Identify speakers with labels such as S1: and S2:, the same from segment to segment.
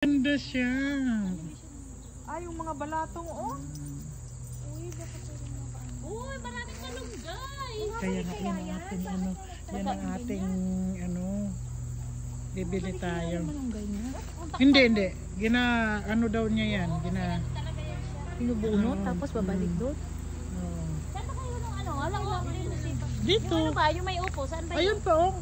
S1: Ganda siya.
S2: Ay, yung mga balatong, oh.
S3: Uy, maraming malunggay.
S1: Kaya nga yan ang ating ano, yan ang ating ano, bibili tayo. Hindi. Ano daw niya yan,
S2: Pinubunot, tapos babalik doon.
S3: Saan ba kayo nung ano? Alam mo,
S1: Dito.
S3: yung ano ba? Yung may upo, saan ba
S1: Ayun
S3: yun?
S1: pa oh.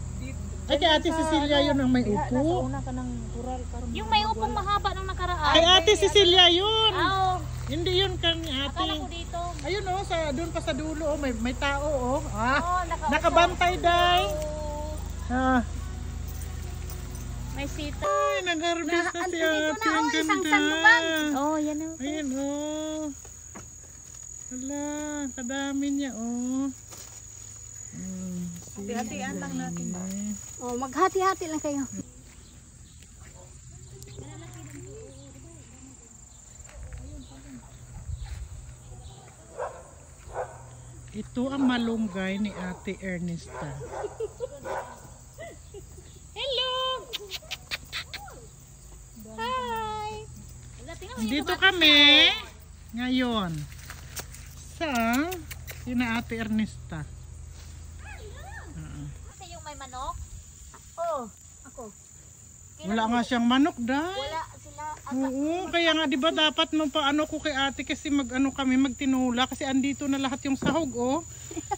S1: Ay kay Ate Cecilia yun ang may upo.
S2: Nasa una ka ng kural.
S3: Yung may upong mahaba nung nakaraan.
S1: Kay Ate Cecilia yun.
S3: Oo.
S1: Hindi yun kang ate.
S3: Akala ko dito.
S1: Ayun oh, doon pa sa dulo oh, may tao oh.
S3: Oo,
S1: Nakabantay day. Ah.
S3: May sita.
S1: Ay, nag-harvest na si Ate. Ang ganda.
S3: Oh, yan o.
S1: Ayan oh. Hala, kadami niya oh.
S2: Hati-hatian lang natin.
S3: Oh, maghati-hati lang kayo.
S1: Ito ang malunggay ni Ate Ernesta.
S3: Hello! Hi!
S1: Dito kami ngayon sa sina Ate Ernesta.
S3: Kasi yung may manok? Oh, ako.
S1: Wala nga siyang manok dahil.
S3: Wala sila.
S1: Oo, kaya nga 'di ba dapat mapaano ko kay Ate kasi magtinula kasi andito na lahat yung sahog oh.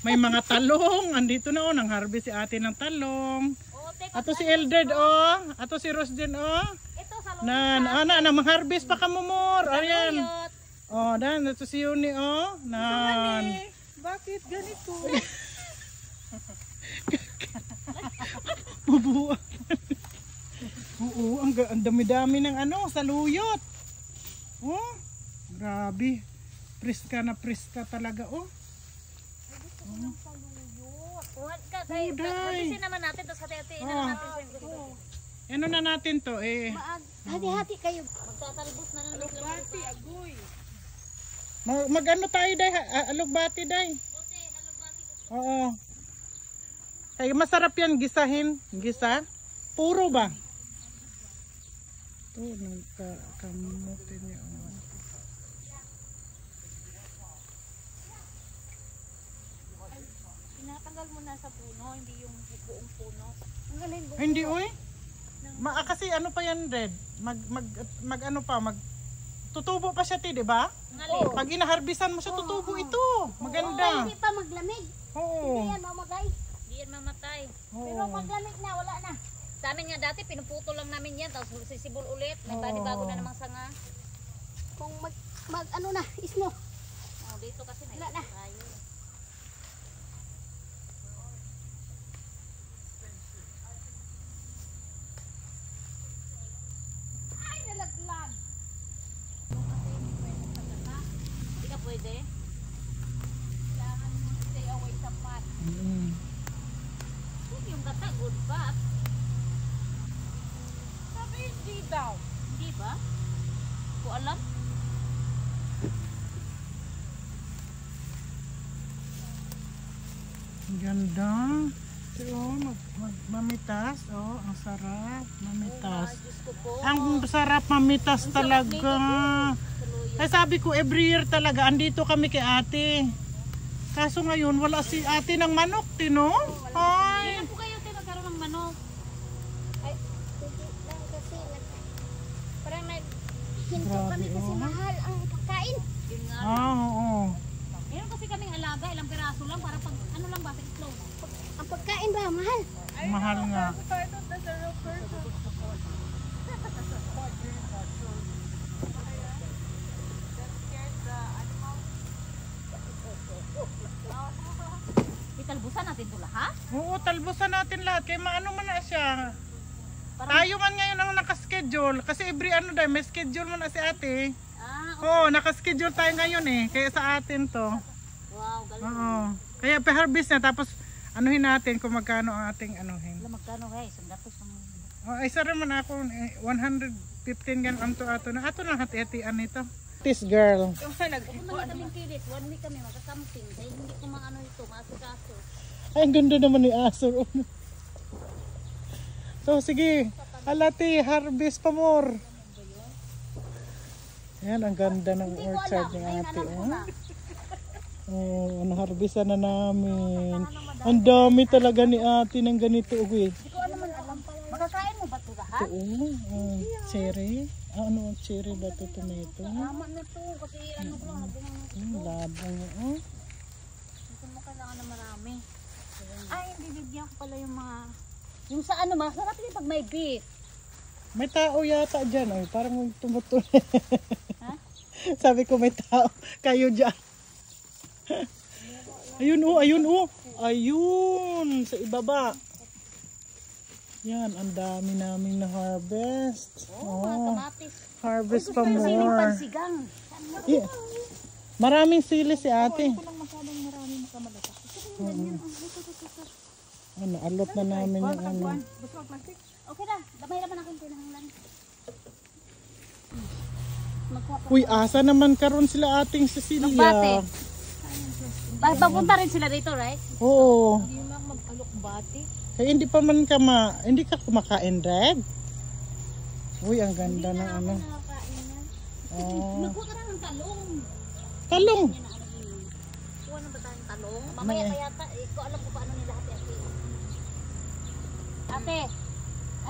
S1: May mga talong, andito na oh, nang harvest si Ate ng talong.
S3: Oh, teka.
S1: Ato si Eldred oh, ato si Rosjen oh.
S3: Ito sa
S1: Na mang-harvest pa ka mo more. Ayan.
S3: luyot.
S1: Oh, dan ato si Yuni oh. Nan.
S2: Bakit ganito?
S1: Mabuhat. Oo, ang dami-dami ng ano, saluyot. Oh, grabe. Preska talaga, oh.
S3: Kuhat ka. Harvestin naman natin. Tapos hati-hatiin na natin sa
S1: Oh. Ano na natin to, eh.
S3: hati-hati kayo. Magtatalbos na lang.
S2: Bati, agoy.
S1: Mag-ano tayo, day? Alugbati, day. Oo. Kaya masarap yan, gisahin. Gisa. Puro ba? Ito, nagkakamutin niya.
S3: Tinatanggal mo na sa puno, hindi yung buong puno.
S1: Ay, hindi, oy. Kasi ano pa yan, Red? Tutubo pa siya, di ba?
S3: Ngalin.
S1: Pag inaharbisan mo siya, tutubo ito. Maganda.
S4: Hindi pa maglamig.
S1: Oo.
S4: Hindi yan mamatay.
S3: Hindi yan mamatay.
S4: Pero
S1: Oo.
S4: maglamig na, wala na.
S3: Sa amin nga dati, pinuputol lang namin yan. Tapos sisibol ulit. May bago na namang sanga.
S4: Kung ano na, isno.
S3: Oh, dito kasi may
S4: Wala na.
S3: tayo.
S4: Ay, nalaglag.
S3: Hindi ka pwede.
S4: Kailangan mo stay away sa pot.
S3: Yung gata, good pa.
S2: Sabi, hindi daw.
S3: Hindi ba? Ko alam.
S1: Ganda. Oh, mamitas. Oh, ang sarap. Mamitas.
S3: Diyos ko po.
S1: Ang sarap mamitas talaga. Kaya sabi ko, every year talaga, andito kami kay Ate. Kaso ngayon, wala si Ate ng manok, tino? Ay.
S3: Kailan po kayo nagkaroon ng manok?
S4: Ay, hindi lang kasi parang naghinto
S1: Grabe,
S4: kami kasi
S1: oh.
S4: mahal ang pagkain.
S3: Yun nga.
S1: Oo.
S3: Meron kasi kaming alaga, ilang piraso lang para pag ano lang ba, itlog.
S4: Ang pagkain ba, mahal?
S1: Mahal nga.
S2: I thought that's a real person.
S3: Italbusan natin ito lahat.
S1: Oo, talbusan natin lahat. Kaya maano man na siya.
S3: Parang-
S1: Tayo man ngayon ang nakaschedule. Kasi every ano dahil may schedule man na si Ate.
S3: Ah,
S1: Oo, nakaschedule tayo ngayon eh. Kaya sa atin to.
S3: wow, galing.
S1: Oo. Kaya pa-harvest na tapos anuhin natin kung magkano ang ating anuhin.
S3: Alam magkano guys, ang gatos ng
S1: Oh, ay sara man ako 115 gan amto ato na hati-hatian nito. This girl.
S2: Yung sa
S3: Kung mali kaming kilit, 1 week kami magkakamping. Dahil hindi ko mga ano ito, masikaso.
S1: Ay, ang ganda naman ni Aso. So, sige. Alati, harvest pa more. Yan, ang ganda ng
S3: Hindi ko
S1: orchard
S3: alam.
S1: ni
S3: Ngayon
S1: ate.
S3: alam ko na.
S1: Oh, naharbisan na namin. Ang dami talaga ni ate ng ganito. Uy.
S3: Hindi ko naman alam. Makakain mo ba ito lahat?
S1: Ito, cherry. Ano ang cherry ba ito? Tomato?
S3: Tama na to. Kasi ano ko lang.
S1: Labong.
S3: Hindi mo kailangan na marami. Ay, hindi bibigyan ko pala yung mga... Yung sa ano, masarap yung pag may beef.
S1: May tao yata dyan. Ay, parang tumutulog.
S3: Ha?
S1: Sabi ko may tao. Kayo dyan. Ayun oh, ayun oh. Ayun, sa ibaba. Yan, ang dami namin na harvest.
S3: Oo, mga kamatis.
S1: Harvest
S3: Gusto
S1: pa
S3: ko siling
S1: more.
S3: pansigang.
S1: Yeah. Maraming sili si ate.
S3: Ito lang masyadong marami makamalakas.
S1: Ano, alot na namin yung ano.
S3: Gusto mo plastic? Okay na, damay naman aking pinahanglan.
S1: Uy, asa naman karon sila ating Cecilia.
S3: Magbate. Papunta rin sila dito, right?
S1: Oo.
S3: Hindi lang mag-alok bati.
S1: Kaya hindi pa man hindi ka kumakain, Red? Uy, ang ganda ng ano. Oh.
S3: Magkuha ka na ng talong.
S1: Talong.
S3: Kuha na ba tayong talong? Mamaya pa yata, ko alam ko paano nila ate. Ate,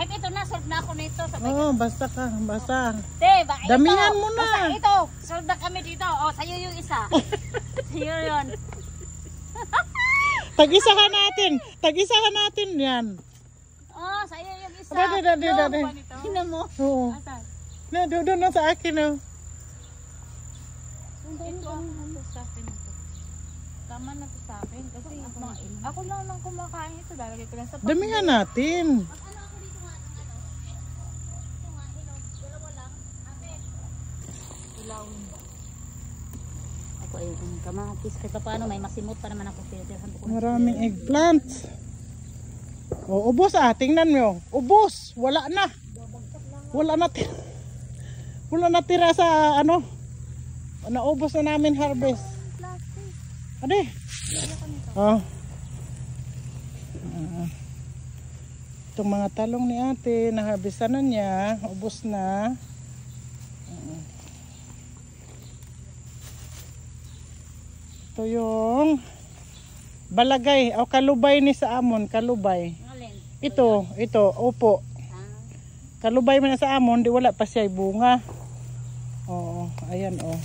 S3: ay ito na, serve na ako nito. Sabay
S1: Oo, basta ka, basta.
S3: Te, ba, ito.
S1: Damihan mo na.
S3: Basta ito, serve na kami dito. O, sa'yo yung isa. Sa'yo yun.
S1: Tag-isahan natin. Tag-isahan natin yan.
S3: Oh, sa'yo yung isa.
S1: Dati.
S3: Tingnan mo.
S1: Oo.
S3: Asan?
S1: Na, doon na sa akin, oh.
S3: Ito ang sa akin ito. Tama na to sa akin. Kasi ako lang nang kumakain ito. Lalagay ko lang sa
S1: Damihan natin.
S3: Ako ay kamatis. Kahit pa paano, may masimot pa naman ako.
S1: Maraming eggplant. O, ubos tingnan mo. Ubos. Wala na. Wala na tira. Wala na tira sa ano. Naubos na namin harvest. Ade. Oh. Itong mga talong ni ate, naharvestan na niya. Ubos na. Ito yung balagay o kalubay ni sa amon, kalubay. Ito, opo. Kalubay man na sa amon, di wala pa siya bunga. Oo, ayan oh.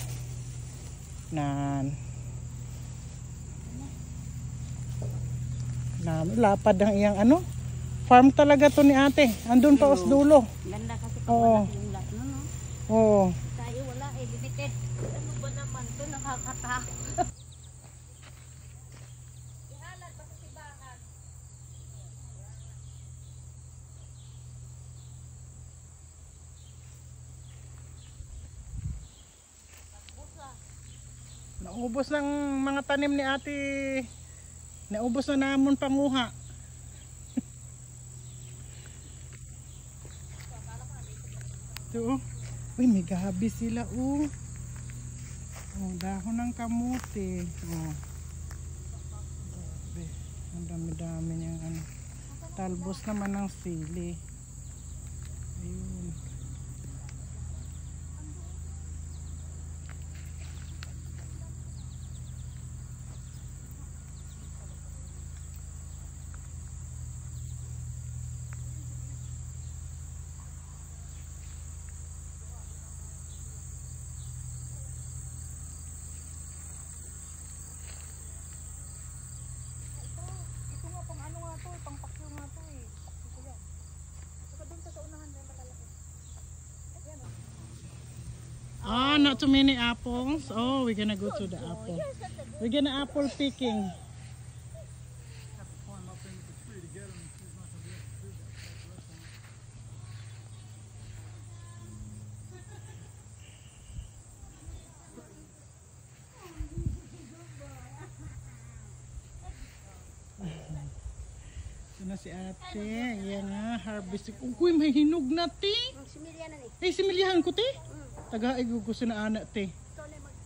S1: Lapad ang iyang ano. Farm talaga to ni ate. Andun pa os dulo.
S3: Ganda kasi
S1: Oo.
S3: yung lahat no.
S1: Oo.
S3: Tayo wala limited. Ano ba naman to, nakakatakot.
S1: Naubos ng mga tanim ni ate. Naubos na namon panguha. Ito oh. Uy, may gabi sila oh. Oh, dahon ng kamuti. Oh. Grabe. Ang dami-dami niyang ano. Talbos naman ng sili. Ayun. Ah, not too many apples. Oh, we're gonna go to the apple. We're gonna apple picking. Ito na si ate. Ayan nga, harvest. Uy, may hinog na te. Eh, similyahan ko te. Tagaig ko gusto na anak te.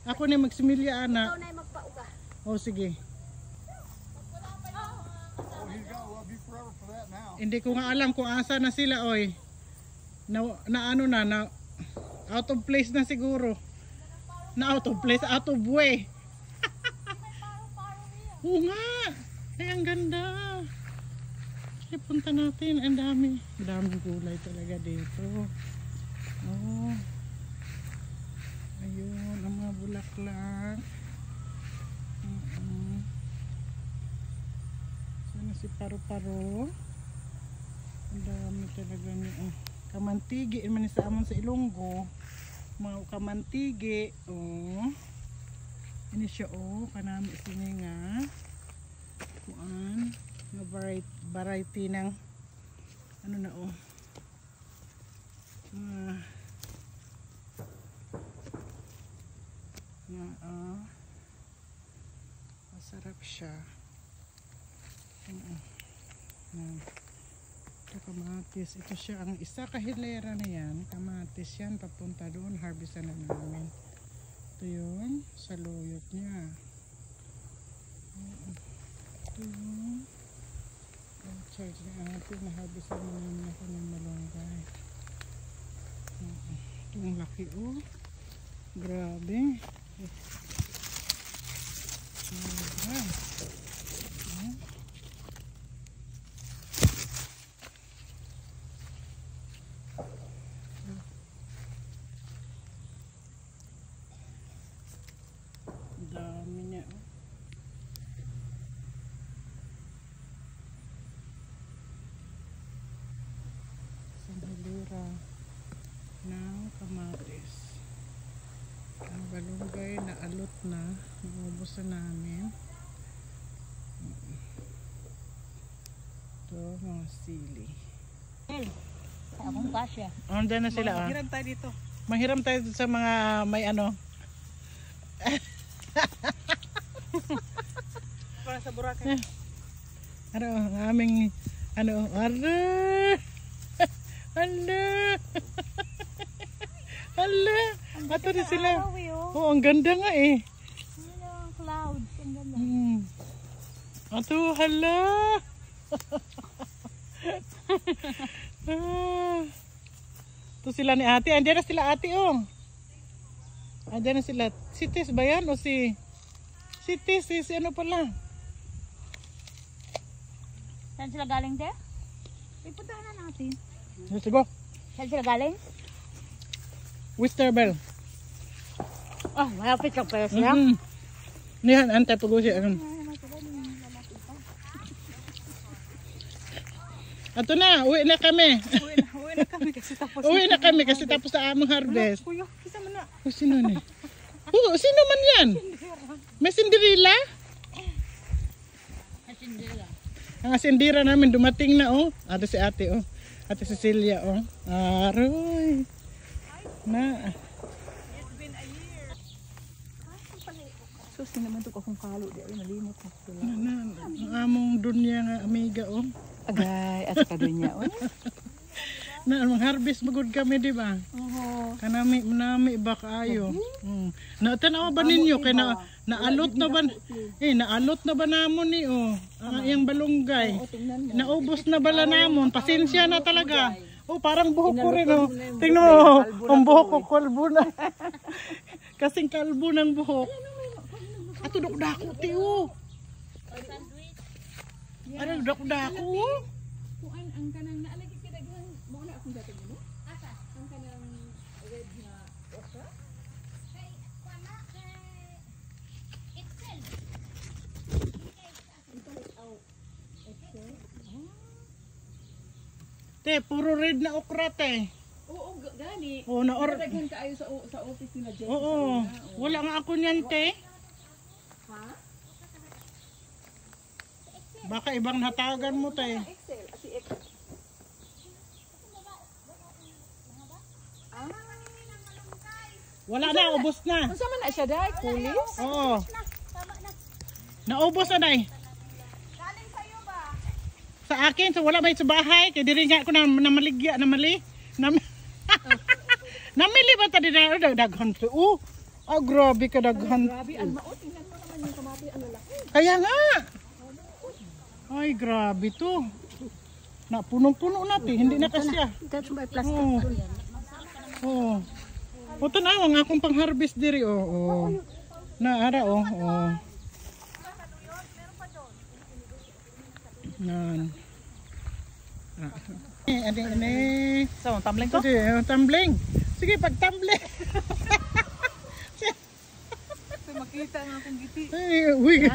S1: Ako na magsimilya anak.
S3: Ikaw na yung magpauga.
S1: Oh, sige. Hindi ko nga alam kung asa na sila oy. Na out of place na siguro. Na out of place, out of way. Oo nga. Ay, ang ganda. Sige, punta natin. Ang dami. Ang daming gulay talaga dito. Oh. Ayun, ang mga bulaklak. Sana si Paru-Paro. Ang dami talaga niya. Oh. Kamantigi. Iman sa amon sa Ilonggo. Mga kamantigi. Oh. Ini siya oh. Kanami sini nga. Kuan. Nga variety ng ano na oh. Masarap siya. Ito kamatis. Ito siya ang isa kahilera na yan. Kamatis yan. Papunta doon. Harvestan na namin. Ito yun. Saluyot niya. Ito yun. Outside na atin. Naharvestan na namin ako ng malunggay. Ito ang laki oh. Grabe. Dami niya oh. Sandalera ng kamatis. Ang balunggay na alot na, naubos na namin. Ito mga sili.
S3: Akong kasya.
S1: Andyan na sila ah.
S2: Hiram tayo dito.
S1: Manghiram tayo sa mga may ano.
S2: Para sa Boracay.
S1: Ano, ang aming ano, ala. Ala. Ala. Ato rin sila. Oh, ang ganda nga eh.
S3: Ano ang clouds? Ang ganda.
S1: Ato, hala. Ito sila ni ate. Andiyan na sila ate oh. Andiyan na sila. Si Tis ba yan o si Tis? Si ano pala?
S3: Saan sila galing, te? Ipuntahan na natin.
S1: Let's go.
S3: Saan sila galing?
S1: Wisterbell.
S3: Oh, malapit lang pala sila.
S1: Niyan, antay pag-usi. Ato na, uwi na kami.
S2: Uwi na kami kasi tapos.
S1: Uwi na kami kasi tapos sa among harvest.
S2: Kuya, kisa mo na.
S1: O, sino ni? Oh, sino man yan? May Cinderella? Ang sindira namin dumating na oh. Ate si ate oh. Ate Cecilia oh. Aroy. Na.
S2: Sus, naman ito akong kalo. Di ay malimot na sila.
S1: Ang among dunya nga amiga oh.
S2: Agay, at ka doon niya.
S1: Na ang harvest magud kami di ba?
S2: Oo.
S1: Kanami ba kaayo? Na tanaw ba ninyo kay naalot na ba naalot na ba namon ni oh. Ang iyang balunggay. Naubos na bala namon. Pasensya na talaga. Oh, parang buhok ko rin oh. Tingnan mo, ang buhok ko kalbo na. Kasing kalbo ng buhok. Ato dako ti oh. Ano dako oh.
S4: Kuan ang kanang naalagi kidaghan mo na akong dating mo. Asa? Ang kanang red na okra? Kay kuan na kay Excel.
S1: Te, puro red na okra te.
S2: Oo, gani.
S1: Oh,
S2: Daghan kaayo sa office nila Jen.
S1: Oo. Wala nga ako niyan te.
S2: Ha?
S1: Baka ibang hatagan mo te.
S2: Excel, si Excel.
S1: Wala na, ubos na.
S2: Unsa man na siya dai? Kulis?
S1: Oo. Naubos na day.
S2: Galing sa'yo ba?
S1: Sa akin, so wala ba sa bahay? Kaya diri nga ako na maligya, namili. Namili ba ta diri daghan to? Oh, grabe ka daghan.
S2: Grabe, ang maot. Tingnan mo naman yung kamati, ang lalaki.
S1: Kaya nga. Ay, grabe to. Na punong-puno natin, hindi na kasya.
S3: That's my plastic.
S1: Oo. Oo. O tanaw ang akong pang-harvest diri oh. Naara oh. Nan. Ani.
S2: So, tumbling ko?
S1: Tumbling. Sige, pag-tumbling.
S2: So, makita nga akong giti.
S1: Ay, uy.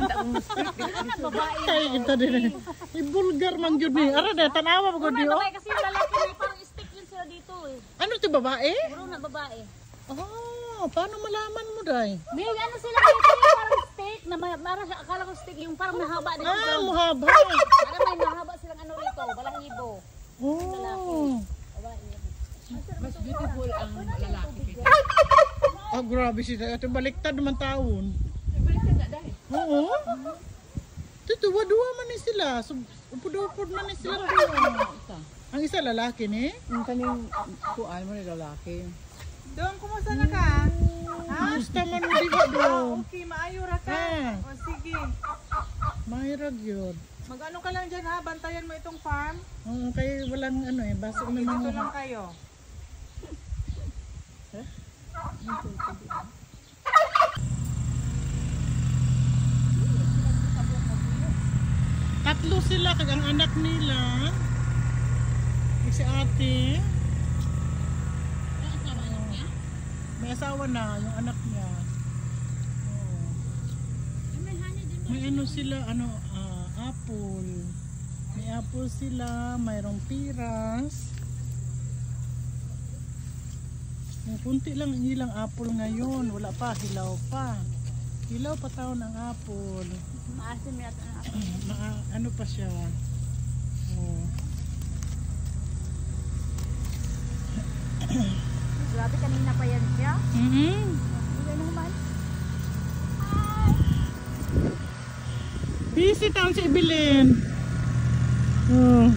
S3: Babae.
S1: Ay, kita din. Ibulgar man yun eh. Ara na, tanawa mo ko
S3: May
S1: diyo.
S3: babae kasi yung lalaki may parang stick yun sila dito eh.
S1: Ano ito babae?
S3: Puro na babae.
S1: Oh, paano malaman mo day?
S3: May ano sila dito yung parang stick na akala ko stick yung parang mahaba dito.
S1: Mahaba.
S3: Parang may mahaba silang ano rito, balahibo.
S1: Oh.
S3: Babae.
S2: Mas beautiful ang lalaki.
S1: Ah, grabe siya. Ito baliktad naman taon.
S2: Balik ka na dahil.
S1: Oo. Ito, duwa man ni sila. Upod-upod man ni sila. Ang isa lalaki ni?
S2: Ang kaning kuan mo ni lalaki.
S5: Dong, kumusta na ka?
S1: Gusto man mo di ba doon?
S5: Okay, maayo ra ka. O sige.
S1: Mahirag yun.
S5: Mag-ano ka lang dyan ha, bantayan mo itong farm.
S1: Oo, kaya walang ano eh. Basta
S5: Dito
S1: naman.
S5: lang kayo.
S1: Tatlo sila kag ang anak nila. Si ate. May asawa na yung anak niya. Oh. May ano sila, apple. May apple sila, mayroong piras. May kunti lang ilang apple ngayon, wala pa, hilaw pa. Hilaw pa taon ang apple.
S3: Maasim yata ang ako.
S1: Ano pa siya? Oh.
S3: Grabe kanina pa yan siya. Hindi naman.
S1: Busy town si Evelyn. Oh.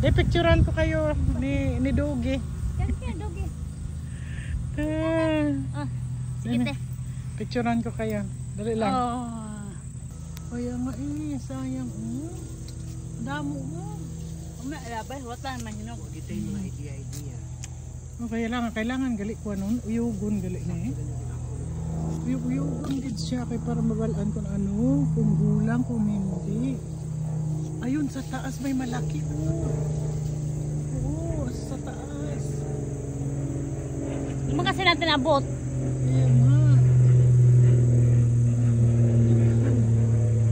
S1: Picturean ko kayo ni Dogi.
S3: Yan, Dogi. Sige te.
S1: Picturean ko kayo. Dali lang.
S3: Oh.
S1: Kaya nga sayang. Damo mo.
S3: Labay, wala naman yun ako.
S2: Kita yung mga idea.
S1: Kailangan gali ko nun. Uyugon gali na eh. Uyugon gid siya kay para mabalaan kung ano, kung gulang, kung hindi. Ayun sa taas may malaki. Oo, sa taas.
S3: Hindi mo kasi natin abot.
S1: Kaya nga.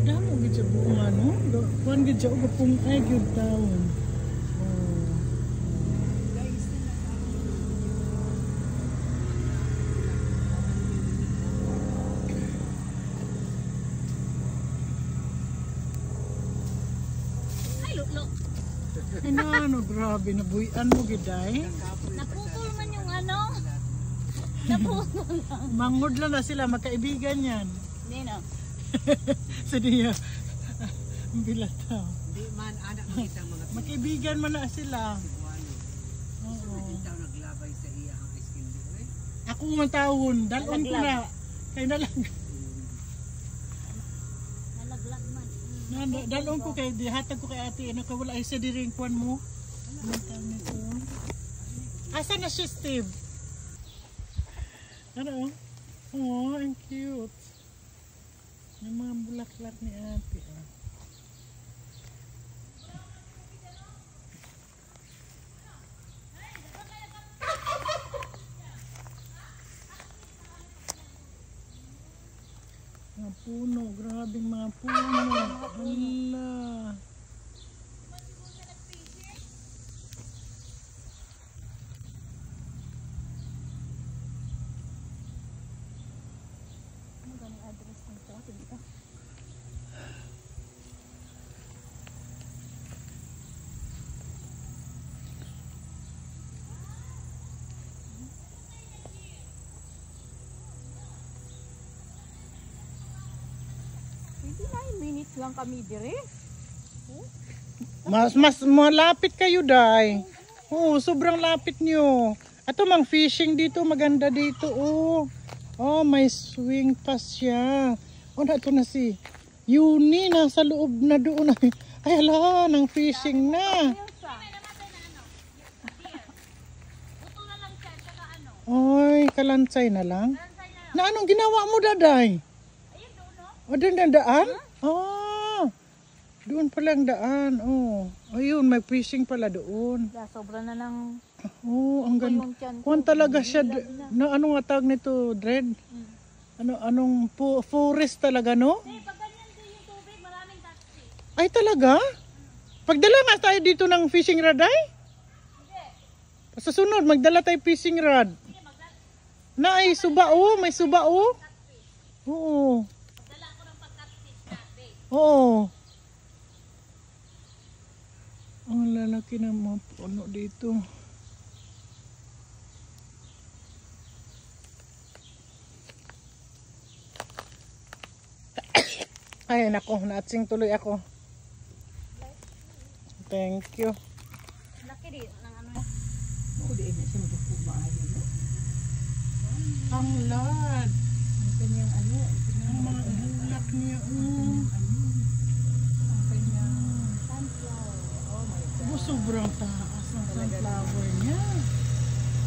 S1: Damo gid siya buong ano. Kuan gid siya og kung ay gyud taon. Ano, grabe, nabuyan mo giday.
S3: Naputol man yung ano. Naputol lang.
S1: Mangod lang na sila, magkaibigan yan.
S3: Hindi na.
S1: Sa niya, ang bilataw.
S2: Hindi man, anak makita mga
S1: Magkaibigan man na sila.
S2: Cebuano.
S1: Oo.
S2: Ikaw naglabay sa iya ang ice cream di ba?
S1: Ako man taon, dalon ko na. Kaya nalang,
S3: Nalaglag man.
S1: dalon ko kay, dihatag ko kay ate, ano ka wala ay sa diring kwan mo. Ano tawag nito? Asa na siya, Steve? Ano? Oh, ang cute. Yung mga bulaklak ni ate. Mga puno, grabing mga puno. Hala.
S2: Minutes lang kami dire.
S1: Mas malapit kayo, Day. Oo, sobrang lapit nyo. Ato mang fishing dito, maganda dito. Oh, may swing pa siya. Oh, nato na si Yuni, nasa loob na doon. Ay, hala, nang fishing na. Oy, kalansay na lang. Na anong ginawa mo, daday? O, doon na daan? Ah, doon pala ang daan. Oh, ayun, may fishing pala doon.
S3: Sobra na ng
S1: Oh, ang ganda.
S3: yung tiyan ko.
S1: Kuwan talaga siya, na ano nga tawag nito, Dred? Anong forest talaga, no?
S3: Pag ganyan din yung tubig, maraming catfish.
S1: Ay, talaga? Pagdala nga tayo dito ng fishing rod, ay? Sa sunod, magdala tayo fishing rod. Na ay, subao, may subao. Oo.
S3: Dala ko ng pag-catfish na, babe.
S1: Oo. Ang lalaki ng mga puno dito. Ay, nako, naatsing tuloy ako. Thank you.
S3: Laki din ng ano.
S1: Ang lad. Ang kanyang ano, ang mga bulak niya. Ang kanyang sunflower. Oh my God. Sobrang taas ng sunflower niya.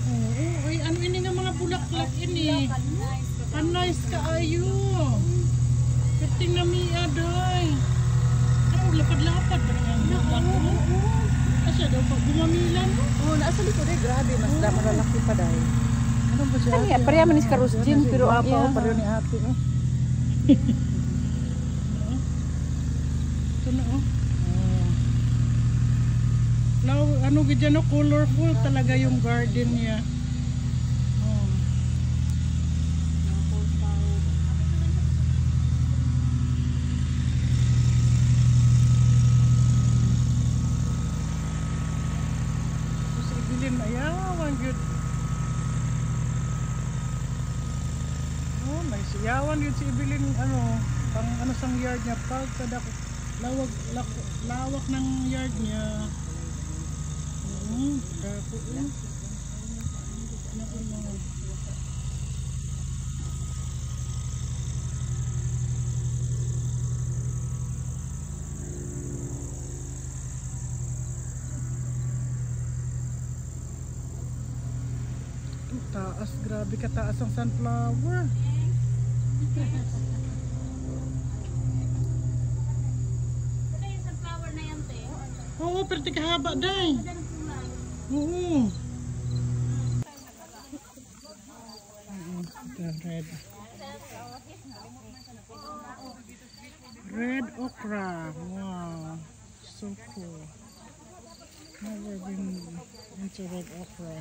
S1: Oo, ay ano ini nga mga bulaklak ini. Nice kaayo. Kating na miya, day. Ano, lapad-lapad ba nga ang bulaklak mo? Asya daw, pag gumamilan mo.
S2: Oh, nasa likod eh. Grabe, mas malalaki pa dahil.
S1: Ano ba siya?
S2: Kaya, pareha man is karusjin, pero ang
S1: Apa,
S2: iya.
S1: pareho ni ate. Oh. Ito na, oh. Ano ganyan, no? Colorful talaga yung garden niya. Oh. Kasi ibilin, ayawan, good. Oh, may siyawan yun si Ibilin, ano, pang ano sang yard niya, pag kadak, lawak ng yard niya. Dako yun. Taas, grabe kataas ang sunflower.
S3: Ano yung sunflower na yan, te?
S1: Oo, pero tikahaba day. Oo. Red. Red okra. Wow. So cool. Never been into red okra.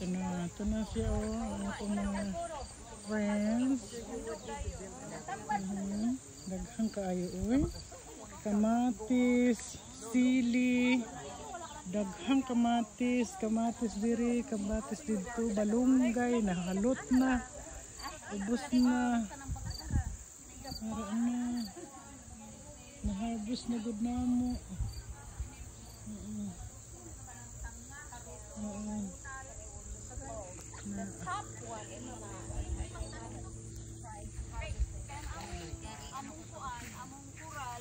S1: Ito na siya, oh, ang ating mga friends. Daghang kaayo, oy. Kamatis, sili, daghang kamatis diri, kamatis dito, balunggay, nahalot na, ubos na, para na, na-harvest na good na mo.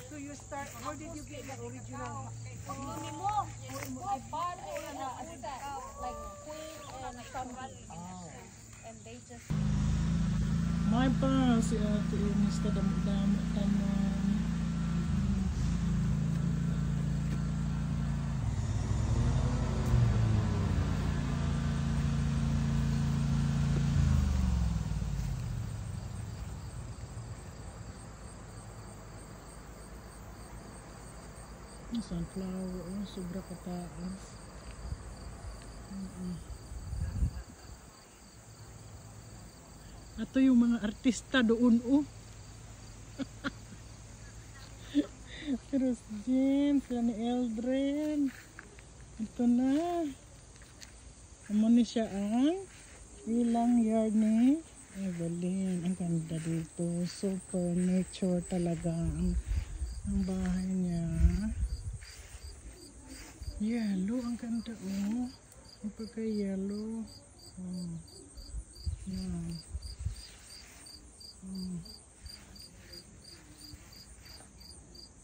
S5: So you start, where did you get the original?
S4: I bought a set, like queen and somebody. And they just
S1: May pa si ate Ines kadamo-damo tanom. Ang sunflower, oh, sobra kataas. Ato yung mga artista doon, oh. Pero si James, sila ni Eldrin. Ito na. Amo ni siya ang ilang yard ni Evelyn. Ang ganda dito. Super nature talaga ang bahay niya. Yellow, ang ganda, oh. Ang pagka-yellow. Oh. Yan.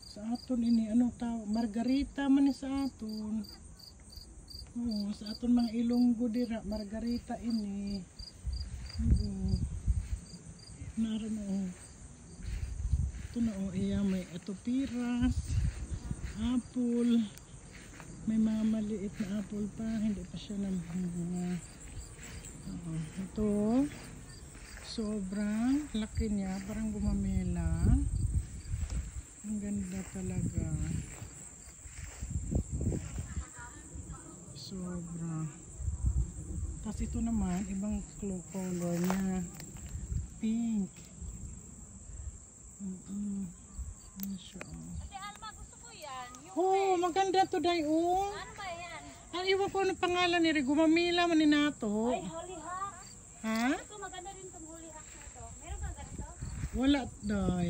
S1: Sa aton ini ano tao, margarita man ni sa aton. Oo, sa aton mga Ilonggo dira, margarita ini. Naroon o. Ito na o, iya may atopiras, apple. May mga maliit na apple pa, hindi pa siya nabubuha. Ito, sobrang laki niya, parang gumamela. Ang ganda talaga. Sobra. Tapos ito naman, ibang color niya. Pink. Ano siya?
S3: Ate Alma, gusto ko yan.
S1: Oh, maganda to day oh.
S3: Ano ba yan?
S1: Ang iwan ko ng pangalan ni Gumamila man ni nato.
S3: Ay, hollyhock.
S1: Ha?
S3: Ito, maganda rin itong hollyhock na ito. Meron kang ganito?
S1: Wala day.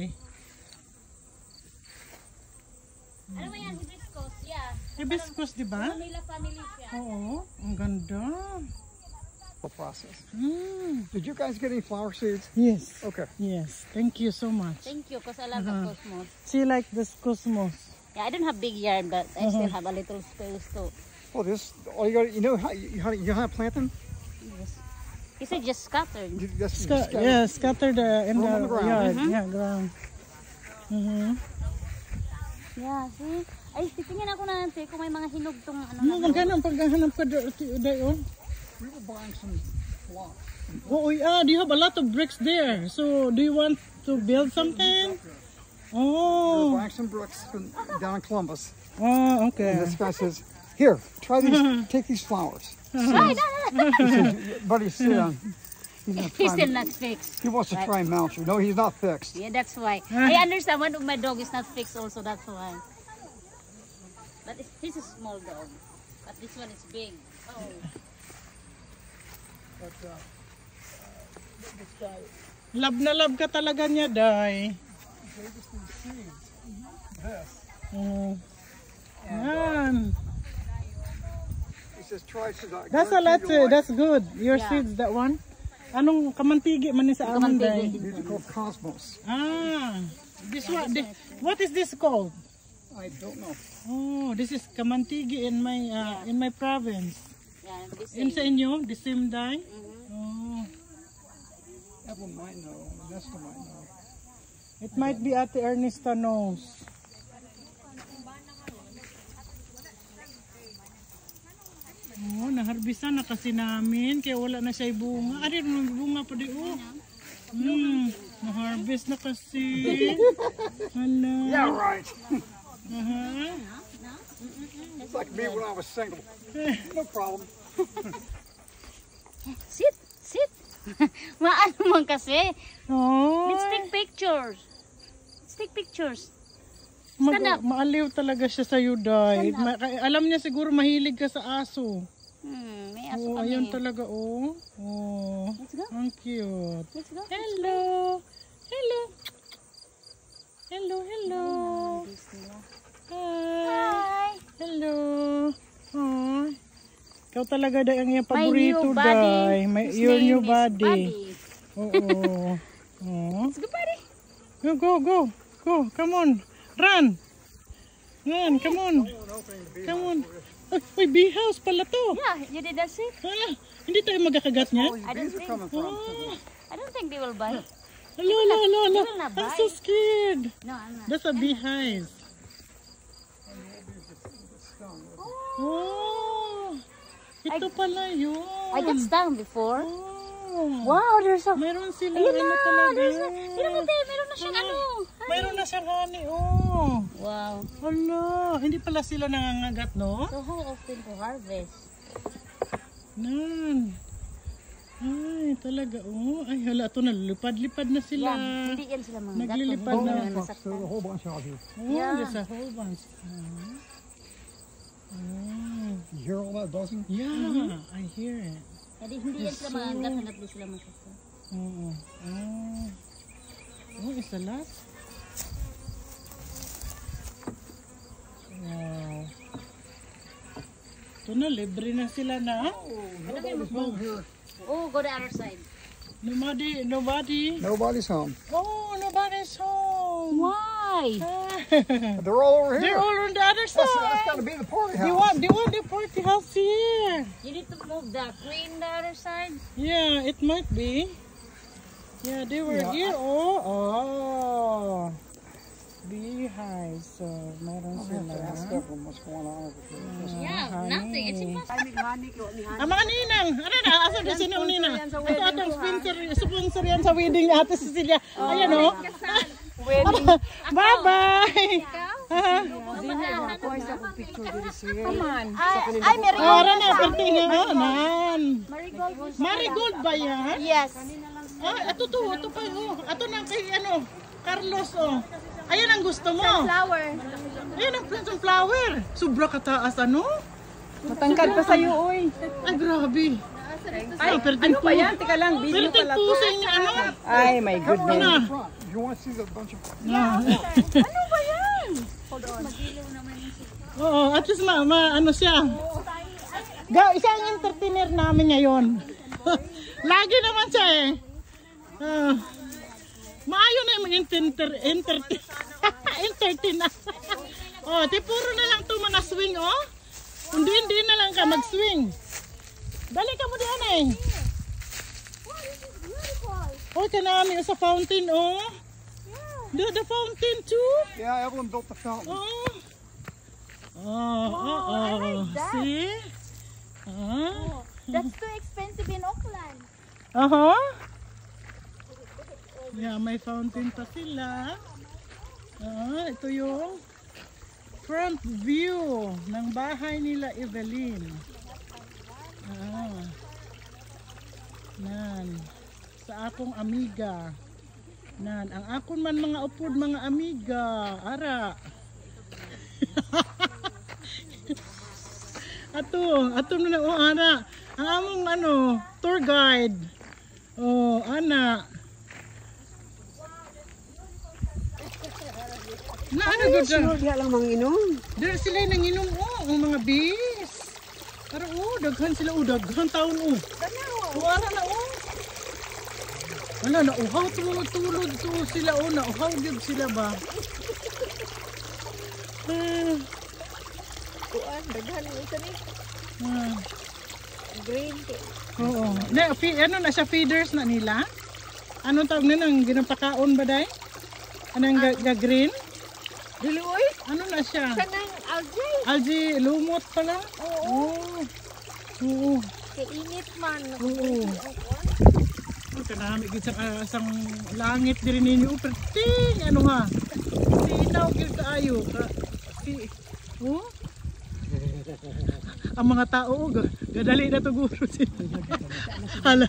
S3: Ano ba yan? Hibiscus? Yeah.
S1: Hibiscus, di ba?
S3: Manila family siya.
S1: Oo, ang ganda.
S6: Process.
S1: Mm.
S6: Did you guys get any flower seeds?
S1: Yes.
S6: Okay.
S1: Yes. Thank you so much.
S3: Thank you, because I love the cosmos.
S1: She like this cosmos.
S3: Yeah, I don't have big yard, but I still have a little space to.
S6: Well, this all you got. You know how to plant them?
S3: He said just scattered.
S1: Scatter the in
S6: Throw 'em
S1: the
S6: on the ground.
S1: yard. Yeah, ground.
S3: Yeah, see? Ay, titingin ako na natin kung may mga hinog tong ano
S1: Ano
S3: na.
S1: ang ganang paghahanap ka dayon?
S6: We were buying some blocks.
S1: Oh, do you have a lot of bricks there? So, do you want to build something?
S6: We were
S1: Oh,
S6: buying some bricks down in Columbus,
S1: oh,
S6: and
S1: okay.
S6: this guy says, "Here, try these. Take these flowers." But he's still
S3: He's still not fixed.
S6: he wants to try and mount you. No, he's not fixed.
S3: Yeah, that's why. I understand one of my dog is not fixed also, that's why. But he's a small dog. But this one is big. Oh.
S1: Love na love ka talaga niya, Day. Oh. Yan.
S6: He says, "Try." Says, "I
S1: That's a
S6: guarantee
S1: lot.
S6: you'll like
S1: That's good. Your
S3: Yeah.
S1: seeds, that one. Anong kamantigi man ni sa amon, Day?
S3: Kamantigi.
S6: it." These are called Cosmos.
S1: Ah, this one. What is this called?
S6: I don't know.
S1: Oh, this is kamantigi in my province.
S3: Yeah, this
S1: In sa inyo, the same Day?
S3: Mhm.
S1: Oh,
S6: Evelyn might know. Nesta might know.
S1: it might be Ate Ernesta knows. Oh, naharbisan na kasi namin kaya wala na siya bunga. Ari, may bunga pa di oh. Naharvest na kasi. Hala.
S6: Yeah, right.
S1: Uh-huh.
S6: It's like me when I was single. No problem.
S3: Sit, sit. Maano man kasi.
S1: Oh,
S3: Let's take pictures. Let's take pictures. Stand up.
S1: maaliw talaga siya sa Day. Alam niya siguro mahilig ka sa aso.
S3: May aso
S1: Oh,
S3: kami.
S1: ayun talaga oh. Oh,
S3: Let's go.
S1: ang cute.
S3: Let's go.
S1: Hello. Hello. Hello, hello. Hi. Hello. Oh. Ikaw talaga Day ang iyong
S3: My
S1: paborito,
S3: new buddy.
S1: Day.
S3: His
S1: Your
S3: name
S1: new
S3: is
S1: body. Oo. Oh.
S3: Let's go, buddy.
S1: Go. Go. Come on. Run. Run. Come on. Come on. Uy, bee house pala to.
S3: Yeah, you did that see?
S1: Hala, hindi tayo magkakagat niya.
S3: I don't
S6: These are
S3: think.
S6: coming from.
S3: I don't think they will bite.
S1: Hello.
S3: will not
S1: I'm so
S3: bite.
S1: scared.
S3: No, I'm not.
S1: That's a beehive. Oh, ito pala yun.
S3: I got stung before.
S1: Oh,
S3: Wow, there's a.
S1: meron sila
S3: Ayun
S1: ano
S3: na,
S1: talaga.
S3: there's a. Meron na siyang ano.
S1: Meron na siyang honey, oh.
S3: Wow.
S1: Hala, hindi pala sila nangangagat, no?
S3: So how often to harvest?
S1: Nan. Ay, talaga, oh. Ay, hala, ito nalilipad-lipad na sila.
S3: Yeah, hindi yan sila mga
S1: Naglilipad na.
S6: There's a whole bunch out here.
S1: Oh,
S3: Yeah.
S1: there's a whole bunch. Oh.
S6: You hear all that buzzing?
S1: Yeah, I hear it.
S3: Hindi yan sila mga hanggat hanggat di sila masasa.
S1: Oo. Oh. Oh, it's a lot. Wow. Ito na, libre na sila na.
S3: Oh, go the other side.
S1: Nobody.
S6: Nobody's home.
S1: Oh, nobody's home.
S3: Why?
S6: They're all over here.
S1: They're all on the other
S6: That's
S1: side.
S6: got to be the party house.
S1: Do you want the party house here?
S3: You need to move the queen the other side.
S1: Yeah, it might be. Yeah, they were here. Oh. Beehive. So, meron
S6: I'll have to ask
S1: sila.
S6: everyone what's going on over here.
S3: Yeah, nothing. It's impossible.
S1: Ang mga ninang. Ano na? Asan na sino ang ninang? Ito atong sponsor yan sa wedding ni Ate Cecilia. Ayan o. Bye-bye.
S2: Ay, meron.
S1: Ara na, pertingan. Nan. Marigold ba yan?
S2: Yes.
S1: Ah, ito pa oh. Ito na kay ano, Carlos oh. Ayan ang gusto mo.
S2: Flower.
S1: Ayan ang flower. Sobra kataas ano?
S2: Matangkad pa sa'yo, oy.
S1: Ay grabe. Ay,
S2: Ano ba yan? Teka lang, video
S1: Perting
S2: pala to.
S1: pusing niya ano?
S2: Ay, my
S1: Ano
S2: goodness.
S1: na?
S6: If you want to see the bunch of
S2: Ano ba yan?
S1: Oo, at least ano siya. Isang entertainer namin ngayon. Lagi naman siya eh. Maayo na yung entertain na. Oh, di puro na lang to mga swing oh. Hindi na lang ka mag-swing. Dali ka mo diyan eh. Oh, kanami sa fountain oh. The fountain too.
S6: Yeah, Evelyn built the fountain.
S1: See?
S2: That's too expensive in Auckland.
S1: Yeah, may fountain pa sila. Ito yung front view ng bahay nila Evelyn. Nan. Sa akong amiga. Nan. Ang akon man mga upod mga amiga. Ara. Ato na oh ana. Ang among tour guide. Oh, ana. Na ano gud siya?
S5: Diha lang manginom.
S1: Dere sila nanginom ang mga bees. Pero daghan sila daghan taon ara na Wala na uhaw tulog to sila na uhaw gyud sila ba?
S2: Kuan, daghan mo isa ni. Green tea.
S1: Oo. Ano na siya feeders na nila? Anong tawag na nang ginapakaon ba day? Anong green?
S2: Dili oy.
S1: Ano na siya?
S2: Kanang algae.
S1: Algae lumot pala? Oo.
S2: Kay init man.
S1: Oo. Kanami gid sang langit diri ninyo perting ano ha. Sinaw gyud kaayo ka. Ang mga tao gadali na to guro sila. Hala.